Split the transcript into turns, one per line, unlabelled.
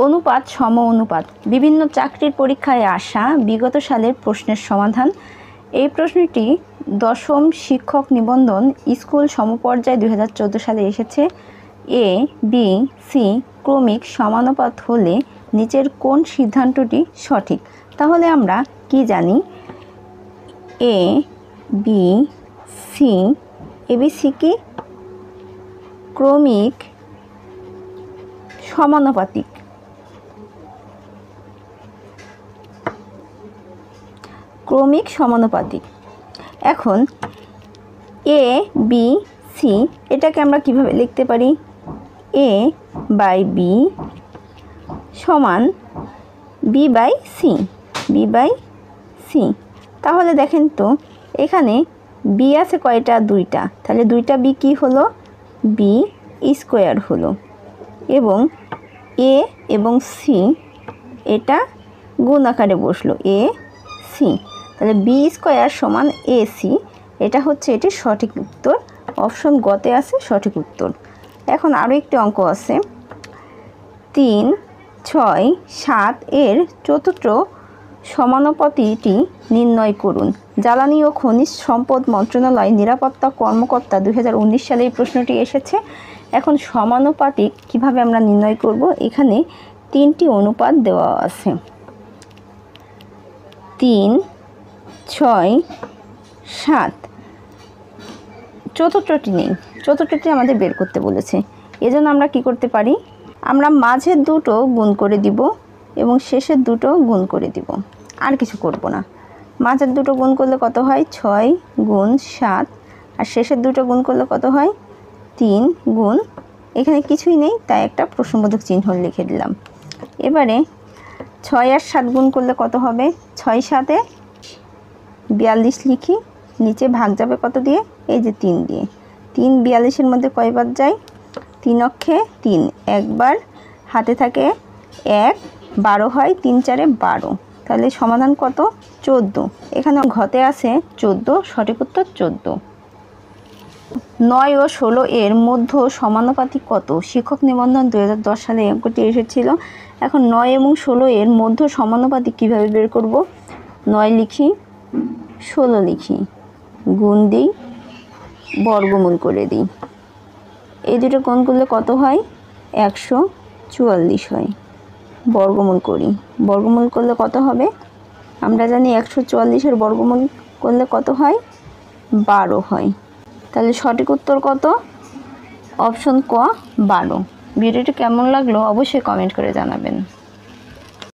অনুপাত সম অনুপাত বিভিন্ন চাকরির পরীক্ষায় আসা বিগত সালের প্রশ্নের সমাধান। এই প্রশ্নটি দশম শিক্ষক নিবন্ধন স্কুল সমপর্যায় 2014 সালে এসেছে। এ বি সি ক্রমিক সমানুপাত হলে নিচের কোন সিদ্ধান্তটি সঠিক? তাহলে আমরা কি জানি? এ বি সি এবিসি কি ক্রমিক সমানুপাতিক। ক্রমিক সমানুপাতিক। এখন এ বি সি এটাকে আমরা কিভাবে লিখতে পারি? এ বাই বি সমান B by C. B by C. তাহলে দেখেন তো এখানে বি আছে কয়টা? দুইটা। তাহলে দুইটা বি কি হলো? বি স্কোয়ার হলো। এবং এ এবং সি এটা গুণ আকারে বসলো, এ সি। তাহলে বি স্কোয়ার সমান এ সি। এটা হচ্ছে এটির সঠিক উত্তর। অপশন গতে আছে সঠিক উত্তর। এখন আরও একটি অঙ্ক আছে। 3, 6, 7 এর চতুর্থ সমানুপাতিটি নির্ণয় করুন। জ্বালানি ও খনিজ সম্পদ মন্ত্রণালয় নিরাপত্তা কর্মকর্তা 2019 সালে এই প্রশ্নটি এসেছে। এখন সমানুপাতিক কিভাবে আমরা নির্ণয় করব? এখানে 3টি অনুপাত দেওয়া আছে। 3, 6, 7। চতুর্থটি নেই, চতুর্থটি আমাদের বের করতে বলেছে। এজন্য আমরা কি করতে পারি? আমরা মাঝের দুটো গুণ করে দিব এবং শেষের দুটো গুণ করে দিব, আর কিছু করব না। মাঝের দুটো গুণ করলে কত হয়? 6 গুণ 7। আর শেষের দুটো গুণ করলে কত হয়? 3 গুণ, এখানে কিছুই নেই তাই একটা প্রশ্নবোধক চিহ্ন লিখে দিলাম। এবারে 6 আর 7 গুণ করলে কত হবে? 6 7 42 লিখি। নিচে ভাগ যাবে কত দিয়ে? এই যে 3 দিয়ে। 3 42-এর মধ্যে কয়বার যায়? 3 অক্ষে 3, একবার হাতে থাকে 1, 12 হয়, 3 4 12। তাহলে সমাধান কত? 14। এখানে ঘতে আছে 14, সঠিক উত্তর 14। 9 ও 16 এর মধ্যে সমানুপাতিক কত? শিক্ষক নিবন্ধন 2010 সালে অঙ্কটি এসেছিল। এখন 9 এবং 16 এর মধ্যে সমানুপাতিক কীভাবে বের করব? 9 লিখি, 16 লিখি, গুণ দিই, বর্গমূল করে দিই। এই দুটো গুণ করলে কত হয়? 144 হয়। বর্গমূল করি, বর্গমূল করলে কত হবে? আমরা জানি 144-এর বর্গমূল করলে কত হয়? 12 হয়। তাহলে সঠিক উত্তর কত? অপশন ক 12। ভিডিওটি কেমন লাগলো অবশ্যই কমেন্ট করে জানাবেন।